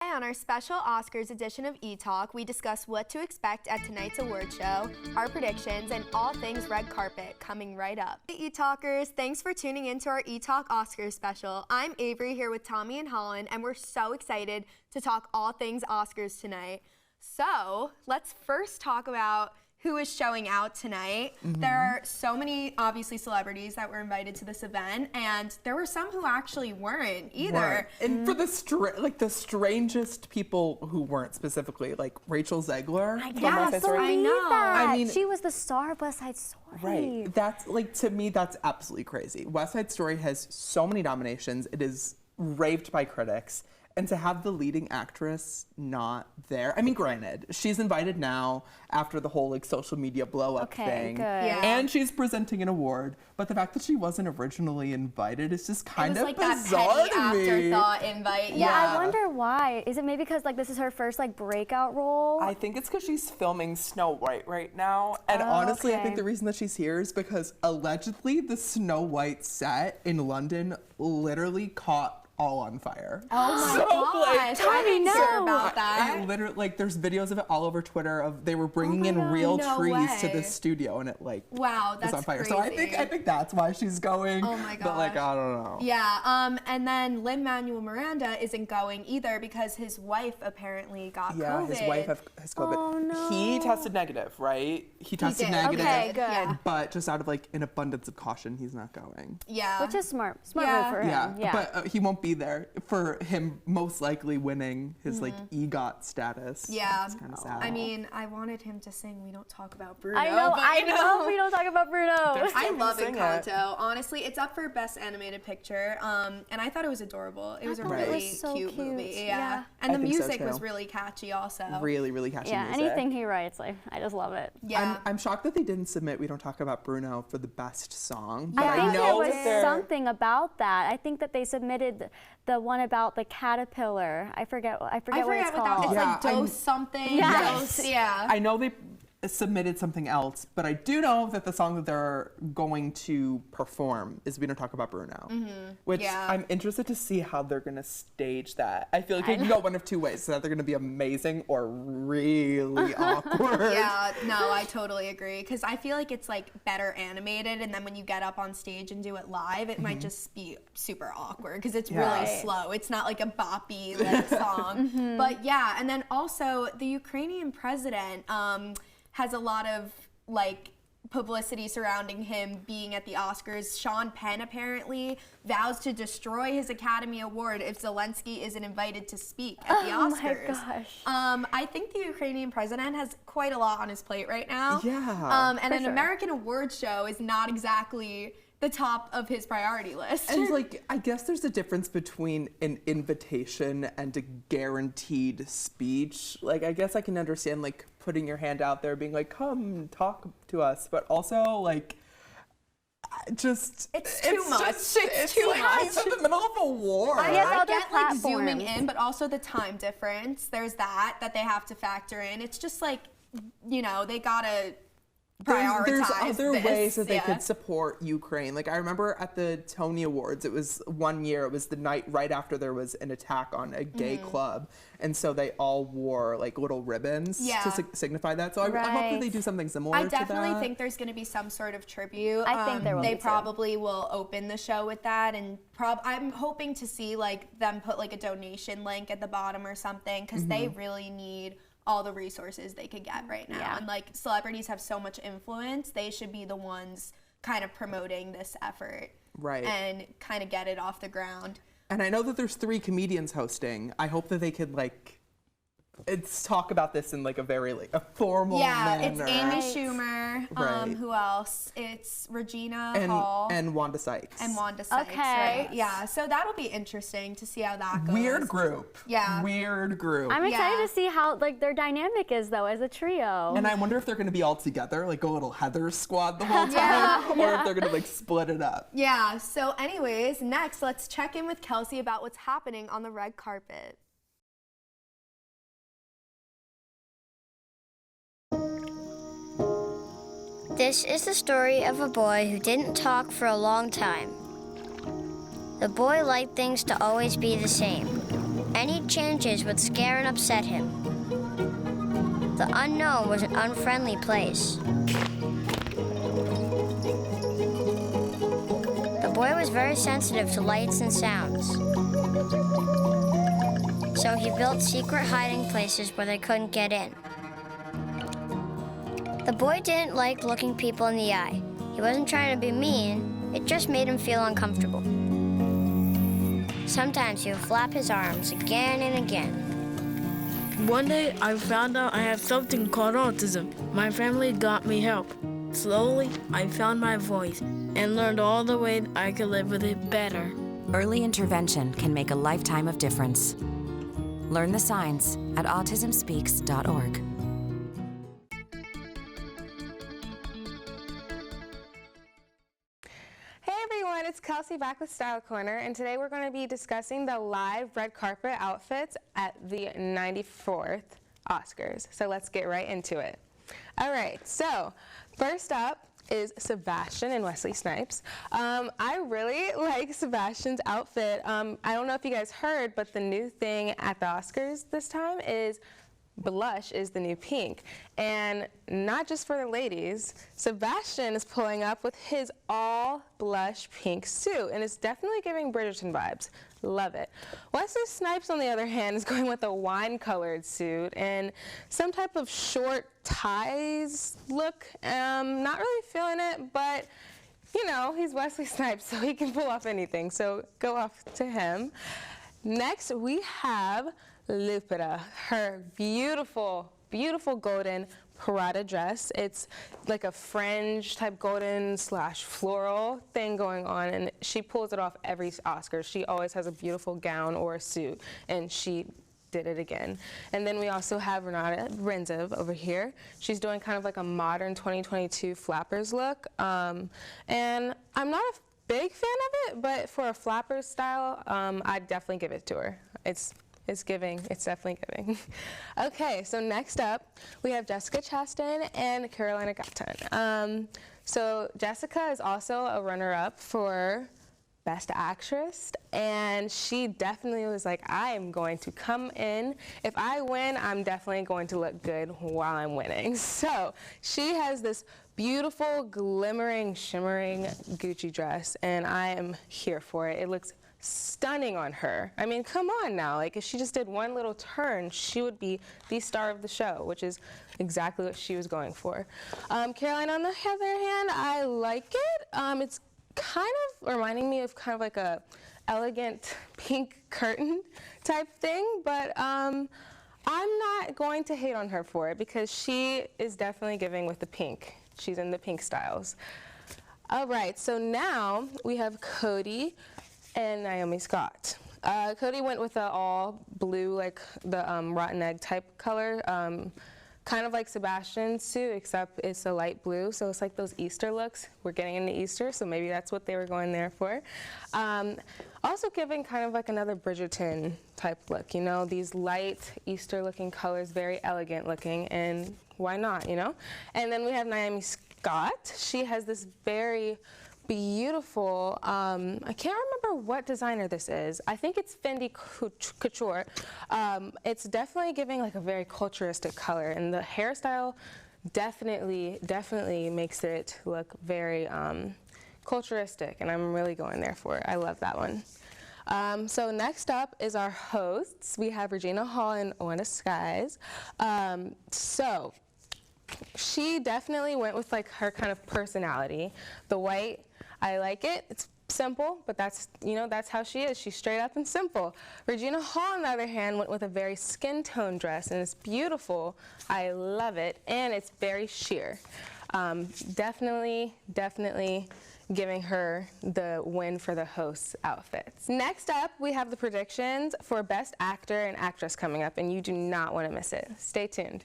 On our special Oscars edition of Etalk, we discuss what to expect at tonight's award show, our predictions, and all things red carpet coming right up. Hey Etalkers, thanks for tuning in to our Etalk Oscars special. I'm Avery here with Tommy and Holland, and we're so excited to talk all things Oscars tonight. So let's first talk about who is showing out tonight. There are so many, obviously, celebrities that were invited to this event, and there were some who actually weren't either. And for the strangest people who weren't, specifically, like Rachel Zegler. I know. I mean, she was the star of West Side Story. Right. That's, like, to me, that's absolutely crazy. West Side Story has so many nominations. It is raved by critics. And to have the leading actress not there, I mean, granted, she's invited now after the whole like social media blow up thing. Good. Yeah. And she's presenting an award, but the fact that she wasn't originally invited is just kind of like bizarre that petty to me. afterthought invite. Yeah, I wonder why. Is it maybe because like this is her first like breakout role? I think it's because she's filming Snow White right now. And honestly, I okay. think the reason that she's here is because allegedly the Snow White set in London literally caught all on fire. Oh my gosh, I didn't hear know about that. Literally, like, there's videos of it all over Twitter of they were bringing in real no trees to way. the studio, and it like Wow, was that's on fire. crazy. So I think that's why she's going. Oh my But like, gosh. I don't know. Yeah, and then Lin-Manuel Miranda isn't going either because his wife apparently got Yeah, COVID. his wife has COVID. Oh no. He tested negative, right? He tested did. negative. Okay, good. Yeah. But just out of like an abundance of caution, he's not going. Yeah. Which is smart. Smart Yeah. move for him. Yeah, but he won't be there for him most likely winning his like EGOT status. Yeah. It's kind of sad. I mean, I wanted him to sing We Don't Talk About Bruno. I know. but, I you know. We don't talk about Bruno. I love Sing it. Encanto. Honestly, it's up for Best Animated Picture, and I thought it was adorable. It was a thought it really was so cute movie. cute. Yeah. Yeah. And I the think so, music was too. really catchy also. really, really catchy Yeah, music. anything he writes, like I just love it. Yeah. I'm shocked that they didn't submit We Don't Talk About Bruno for the best song. But I think there know was that they're- something about that. I think that they submitted the one about the caterpillar. I forget what it's what that called. it's Yeah, like dose something. Yes. Dose, yeah. I know they submitted something else, but I do know that the song that they're going to perform is We Don't Talk About Bruno, which Yeah. I'm interested to see how they're going to stage that. I feel like it can go one of two ways, so that they're going to be amazing or really awkward. Yeah, no, I totally agree. Because I feel like it's like better animated, and then when you get up on stage and do it live, it might just be super awkward because it's Yeah. really slow. It's not like a boppy like song. But yeah, and then also the Ukrainian president has a lot of like publicity surrounding him being at the Oscars. Sean Penn apparently vows to destroy his Academy Award if Zelensky isn't invited to speak at the Oscars. Oh my gosh. I think the Ukrainian president has quite a lot on his plate right now. Yeah, and an sure. American award show is not exactly the top of his priority list. And like, I guess there's a difference between an invitation and a guaranteed speech. Like, I guess I can understand like putting your hand out there, being like, "Come talk to us," but also like, It's too much. It's too like much. he's in the middle of a war. He has I other get like zooming platforms. in, but also the time difference. There's that they have to factor in. It's just like, you know, they gotta prioritize There's other this. ways that they Yeah. could support Ukraine. Like I remember at the Tony Awards, it was one year, it was the night right after there was an attack on a gay club. And so they all wore like little ribbons Yeah. to signify that. So I hope that they Right. do something similar I to definitely that. think there's going to be some sort of tribute. I think there will They be, too. probably will open the show with that, and I'm hoping to see like them put like a donation link at the bottom or something because they really need all the resources they could get right now. Yeah. And like celebrities have so much influence, they should be the ones kind of promoting this effort, Right. and kind of get it off the ground. And I know that there's 3 comedians hosting. I hope that they could like talk about this in like a very like a formal Yeah, manner. it's Amy Schumer. Right. Who else? It's Regina and, Hall and Wanda Sykes. and Wanda Sykes. Okay. Right? Yeah. So that'll be interesting to see how that goes. Weird group. Yeah. Weird group. I'm excited Yeah. to see how like their dynamic is though as a trio. And I wonder if they're going to be all together, like a little Heather squad the whole time, Yeah. or if they're going to like split it up. Yeah. So, anyways, next, let's check in with Kelsey about what's happening on the red carpet. This is the story of a boy who didn't talk for a long time. The boy liked things to always be the same, Any changes would scare and upset him. The unknown was an unfriendly place. The boy was very sensitive to lights and sounds. So he built secret hiding places where they couldn't get in. The boy didn't like looking people in the eye. He wasn't trying to be mean, it just made him feel uncomfortable. Sometimes he would flap his arms again and again. One day, I found out I had something called autism. My family got me help. Slowly, I found my voice and learned all the ways I could live with it better. Early intervention can make a lifetime of difference. Learn the signs at autismspeaks.org. Hey everyone, it's Kelsey back with Style Corner, and today we're going to be discussing the live red carpet outfits at the 94th Oscars. So let's get right into it. All right, so first up is Sebastian and Wesley Snipes. I really like Sebastian's outfit. I don't know if you guys heard, but the new thing at the Oscars this time is blush is the new pink. And not just for the ladies, Sebastian is pulling up with his all blush pink suit, and it's definitely giving Bridgerton vibes. Love it. Wesley Snipes, on the other hand, is going with a wine-colored suit and some type of short ties look. Not really feeling it, but you know, he's Wesley Snipes, so he can pull off anything, so go off to him. Next, we have Lupita, her beautiful, beautiful golden Prada dress. It's like a fringe type golden / floral thing going on, and she pulls it off every Oscar. She always has a beautiful gown or a suit, and she did it again. And then we also have Renata Renziv over here. She's doing kind of like a modern 2022 flappers look, and I'm not a big fan of it, but for a flappers style, I'd definitely give it to her. It's giving. It's definitely giving. Okay, so next up, we have Jessica Chastain and Carolina Gupta. So Jessica is also a runner-up for Best Actress, and she definitely was like, I am going to come in. If I win, I'm definitely going to look good while I'm winning. So she has this beautiful, glimmering, shimmering Gucci dress, and I am here for it. It looks stunning on her. I mean, come on now. Like, if she just did one little turn, she would be the star of the show, which is exactly what she was going for. Caroline, on the other hand, I like it. It's kind of reminding me of kind of like a elegant pink curtain type thing, but I'm not going to hate on her for it because she is definitely giving with the pink. She's in the pink styles. All right, so now we have Cody and Naomi Scott. Cody went with the all blue, like the rotten egg type color, kind of like Sebastian's suit, except it's a light blue, so it's like those Easter looks. We're getting into Easter, so maybe that's what they were going there for. Also giving kind of like another Bridgerton type look, you know, these light Easter looking colors, very elegant looking, and why not, you know? And then we have Naomi Scott. She has this very beautiful, I can't remember what designer this is. I think it's Fendi Couture. It's definitely giving like a very culturistic color, and the hairstyle definitely makes it look very culturistic, and I'm really going there for it. I love that one. So next up is our hosts. We have Regina Hall and Oanna Skies. So she definitely went with like her kind of personality. The white, I like it. It's simple, but that's, you know, that's how she is. She's straight up and simple. Regina Hall, on the other hand, went with a very skin tone dress, and it's beautiful. I love it, and it's very sheer. Definitely giving her the win for the host's outfits. Next up, we have the predictions for Best Actor and Actress coming up, and you do not want to miss it. Stay tuned.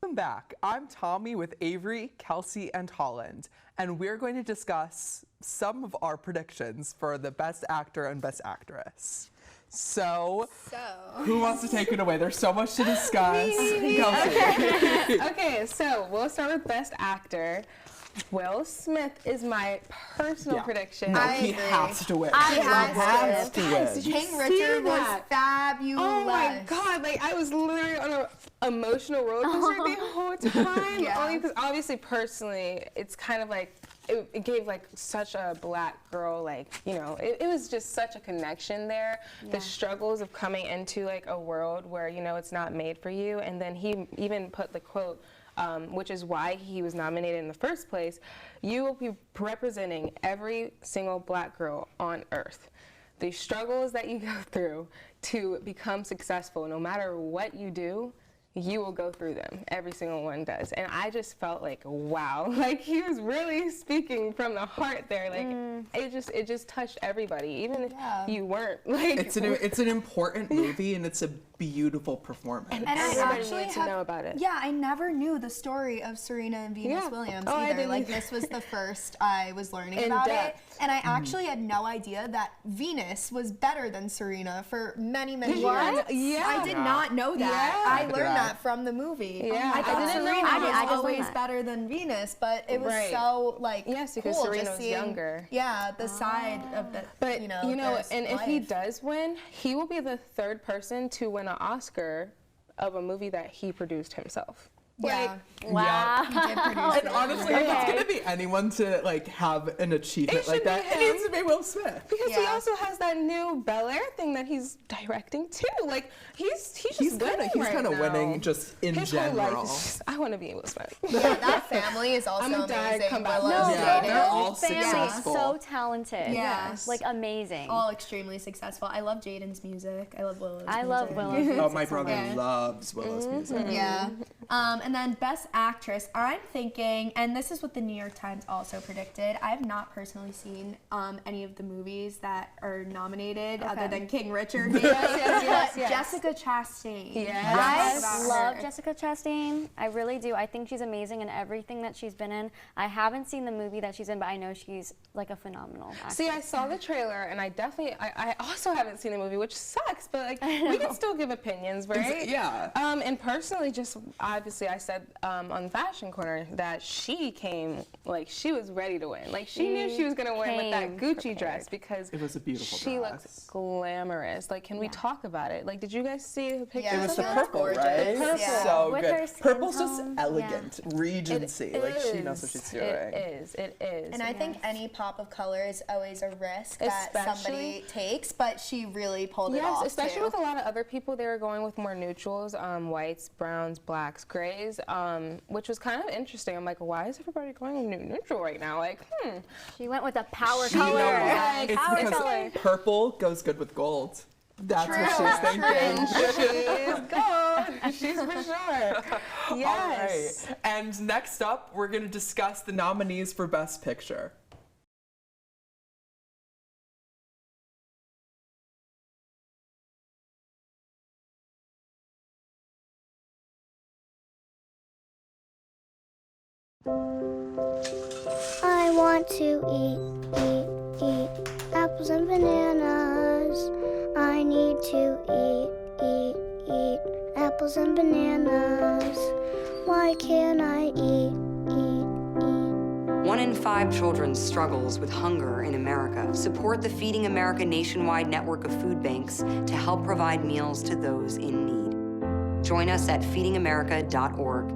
Welcome back. I'm Tommy with Avery, Kelsey, and Holland, and we're going to discuss some of our predictions for the Best Actor and Best Actress. So who wants to take it away? There's so much to discuss. Kelsey. Okay, so we'll start with Best Actor. Will Smith is my personal prediction. No, he has to win. He He has to Guys, win. did you King see Richard was that? fabulous. Oh my God! Like I was literally on an emotional roller coaster the whole time. Yeah. Only because obviously, personally, it's kind of like it gave like such a black girl, like, you know, it was just such a connection there. Yeah. The struggles of coming into like a world where, you know, it's not made for you. And then he even put the quote, which is why he was nominated in the first place: "You will be representing every single black girl on earth. The struggles that you go through to become successful, no matter what you do, you will go through them. Every single one does." And I just felt like, wow, like he was really speaking from the heart there. Like it just touched everybody, even if you weren't. Like It's an important movie, and it's a beautiful performance. and I everybody actually needs to have- know about it. Yeah, I never knew the story of Serena and Venus Yeah. Williams Oh, I either. didn't Like either. this was the first I was learning In about depth. it, and I actually had no idea that Venus was better than Serena for many years. What? Yeah. I did not know that. Yeah. I learned that from the movie. Yeah. I thought I didn't know Serena that. was I just learned always that. better than Venus, but it was Right. so like Yes, because cool Serena just was seeing, yeah. Yeah, the side of the But you know, and their if he life. does win, he will be the third person to win an Oscar of a movie that he produced himself. Yeah. Wow. He did produce And it. honestly, if it's gonna be anyone to like have an achievement It like should be that, it him. needs to be Will Smith. Because he Yeah. also has that new Bel Air thing that he's directing too. Like he's He's winning right kind of now. winning just in His whole life general. is just, I want to be Will Smith. Yeah, that family is also I'm gonna die, amazing. come back. Willow's No, Yeah, dating. they're all Whole family is successful. so talented. Yes. Like amazing. All extremely successful. I love Jaden's music. I love Willow's I music. love Willow's Oh, music my so brother much. loves Willow's music. Yeah. And then Best Actress, I'm thinking, and this is what the New York Times also predicted. I have not personally seen any of the movies that are nominated other than King Richard. yes. Jessica Chastain. Yes. I love Jessica Chastain. I really do. I think she's amazing in everything that she's been in. I haven't seen the movie that she's in, but I know she's like a phenomenal actress. See, I saw the trailer, and I also haven't seen the movie, which sucks. But like, we can still give opinions, right? Yeah. And personally, just obviously, I said on Fashion Corner that she came like she was ready to win. Like she knew she was gonna win with that came Gucci prepared. dress because It was a beautiful she dress. looks glamorous. Like, can we talk about it? Like, did you guys see the pictures? Yeah, It was of the that? purple, gorgeous. right? Purple. Yeah. So With good. her skin Purple's just tone, elegant, Regency. It Like she knows what is. she's doing. It is. And I think any pop of color is always a risk that somebody Especially- takes, but she really pulled it off. Yes, especially too. with a lot of other people, they were going with more neutrals, whites, browns, blacks, grays, which was kind of interesting. I'm like, why is everybody going neutral right now? Like, She went with a power She color. went with, Like, It's power because color. purple goes good with gold. That's what she's thinking. she's gold. She's for sure. Yes. All right. And next up, we're going to discuss the nominees for Best Picture. I want to eat apples and bananas. I need to eat apples and bananas. Why can't I eat? 1 in 5 children struggles with hunger in America. Support the Feeding America nationwide network of food banks to help provide meals to those in need. Join us at feedingamerica.org.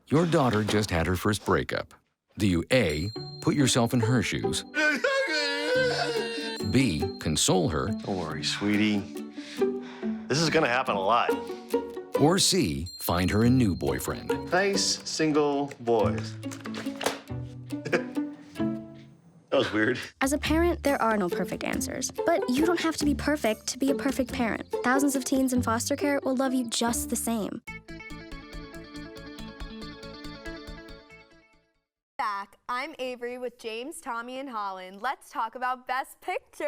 Your daughter just had her first breakup. Do you A, put yourself in her shoes? B, console her? Don't worry, sweetie. This is gonna happen a lot. Or C, find her a new boyfriend? Nice single boys. That was weird. As a parent, there are no perfect answers. But you don't have to be perfect to be a perfect parent. Thousands of teens in foster care will love you just the same. Back. I'm Avery with James, Tommy, and Holland. Let's talk about Best Picture.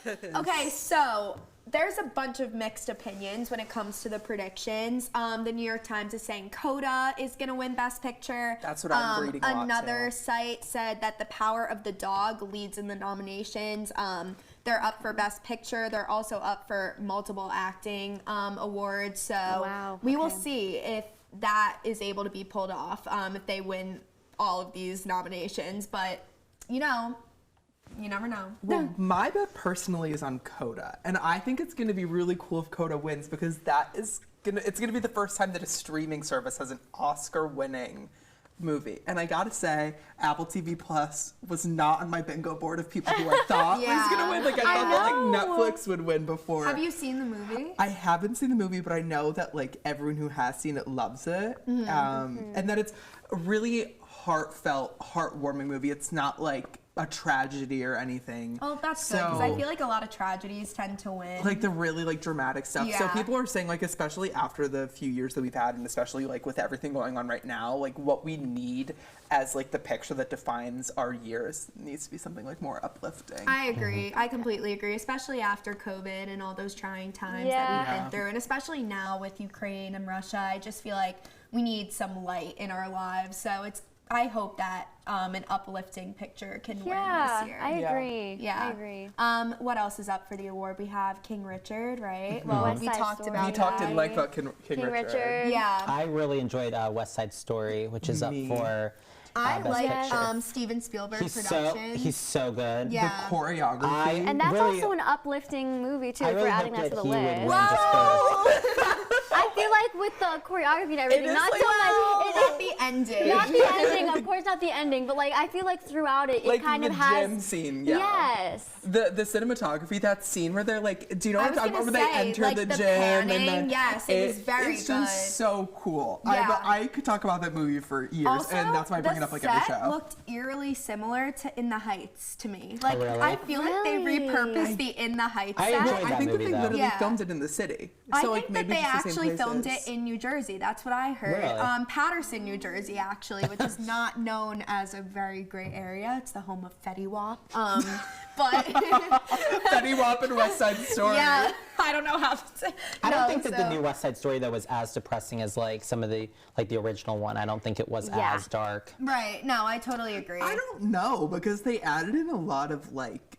Yes. Okay, so there's a bunch of mixed opinions when it comes to the predictions. The New York Times is saying Coda is going to win Best Picture. That's what I'm reading a lot, Another too. site said that The Power of the Dog leads in the nominations. They're up for Best Picture. They're also up for multiple acting awards. So Wow, we will okay. see if that is able to be pulled off if they win all of these nominations. But, you know, you never know. Well, my bet personally is on Coda, and I think it's going to be really cool if Coda wins because it's going to be the first time that a streaming service has an Oscar-winning movie. And I gotta say, Apple TV Plus was not on my bingo board of people who I thought was gonna win. Like I thought that Netflix would win before. Have you seen the movie? I haven't seen the movie, but I know that like everyone who has seen it loves it. And that it's a really heartfelt, heartwarming movie. It's not like a tragedy or anything. Oh, that's good, because I feel like a lot of tragedies tend to win. Like the really like dramatic stuff. Yeah. So people are saying like, especially after the few years that we've had, and especially like with everything going on right now, like what we need as like the picture that defines our years needs to be something like more uplifting. I agree. I completely agree, especially after COVID and all those trying times that we've been through, and especially now with Ukraine and Russia. I just feel like we need some light in our lives. So I hope that an uplifting picture can win this year. I agree. Yeah, I agree. What else is up for the award? We have King Richard, right? Well, West we Side talked Story. about We talked in length about King Richard. Yeah. I really enjoyed West Side Story, which is up for I Best like Picture. Steven Spielberg He's production. he's so good. Yeah. The choreography. And that's really- also an uplifting movie too, I if really we're adding hope that to that the he would list. win just for- I feel like with the choreography and everything, is not like, so much, Not the ending. not the ending, of course, not the ending, but like I feel like throughout it, like it kind the of has. gym scene, Yes. The cinematography, that scene where they're like, do you know what I'm talking about? Where gonna they say, enter like, the the gym panning, and then yes, it was very it's just good. so cool. Yeah. I could talk about that movie for years, Also, and that's why I bring it up like every the set show. looked eerily similar to In the Heights to me. Like really? I feel like they Really? repurposed the In the Heights I set. enjoyed I that think that movie, they though. literally Yeah. filmed it in the city. I So think like that maybe they just the same actually filmed it places. in New Jersey. That's what I heard. Really? Patterson, New Jersey, actually, which is not known as a very great area. It's the home of Fetty Wap. But Fetty Wap and West Side Story. yeah, I don't know how to say. I don't think that the new West Side Story though was as depressing as like some of the the original one. I don't think it was as dark. Right. No, I totally agree. I don't know because they added in a lot of like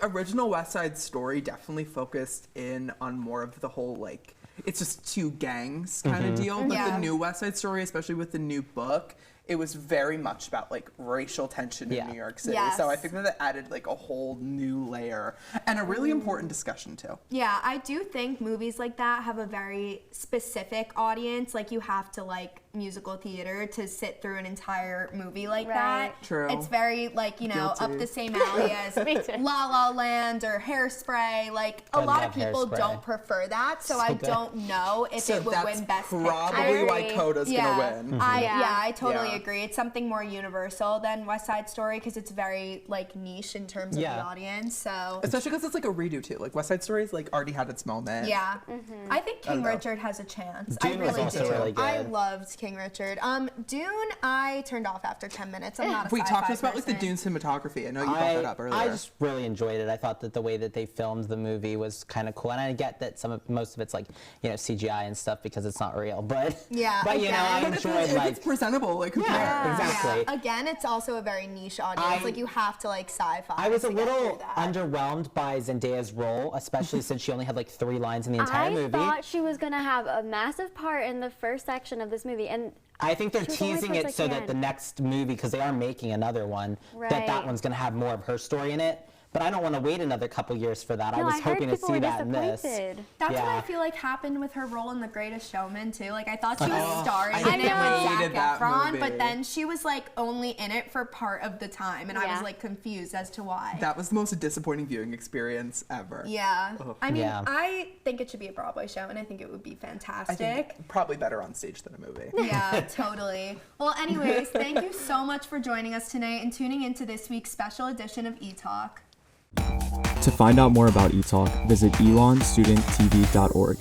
original West Side Story definitely focused in on more of the whole like it's just two gangs kind of deal. But the new West Side Story, especially with the new book, it was very much about like racial tension in New York City. Yes. So I think that it added like a whole new layer and a really important discussion too. Yeah, I do think movies like that have a very specific audience. Like you have to like musical theater to sit through an entire movie like that. True. It's very like, you know, up Guilty. the same alley as La La Land or Hairspray. Like a lot of love people Hairspray. don't prefer that, so I good. don't know if So it would that's win Best probably Picture. why Coda's gonna win. I totally Yeah. agree. It's something more universal than West Side Story because it's very like niche in terms of the audience. So Especially because it's like a redo too. Like West Side Story's like already had its moment. yeah, I think King know. Richard has a chance. Dune I was really also do. really good. I loved King Richard. Dune, I turned off after 10 minutes. I'm not a Wait, talk to us sci-fi about like the person. Dune cinematography. I know you brought that up earlier. I just really enjoyed it. I thought that the way that they filmed the movie was kind of cool, and I get that most of it's like CGI and stuff because it's not real. But Yeah, but you know, I again. enjoyed if like it's presentable, like who cares? exactly. Yeah. Again, it's also a very niche audience. like you have to like sci-fi. I was a to get little through that. underwhelmed by Zendaya's role, especially since she only had like 3 lines in the entire I movie. thought she was gonna have a massive part in the first section of this movie, and I think they're She was only teasing towards, it like, so the that the end. next movie, because they are making another one, that Right. one's going to have more of her story in it. But I don't want to wait another couple years for that. I No, was I heard hoping to people see were that in this. disappointed. That's what I Yeah. feel like happened with her role in The Greatest Showman too. Like I thought she was starring I in it with Zac hated that Efron, movie. but then she was like only in it for part of the time, and I was Yeah. like confused as to why. That was the most disappointing viewing experience ever. Yeah. I mean, Yeah. I think it should be a Broadway show, and I think it would be I fantastic. think probably better on stage than a movie. Yeah, totally. Well, anyways, thank you so much for joining us tonight and tuning into this week's special edition of Etalk. To find out more about Etalk, visit elonstudenttv.org.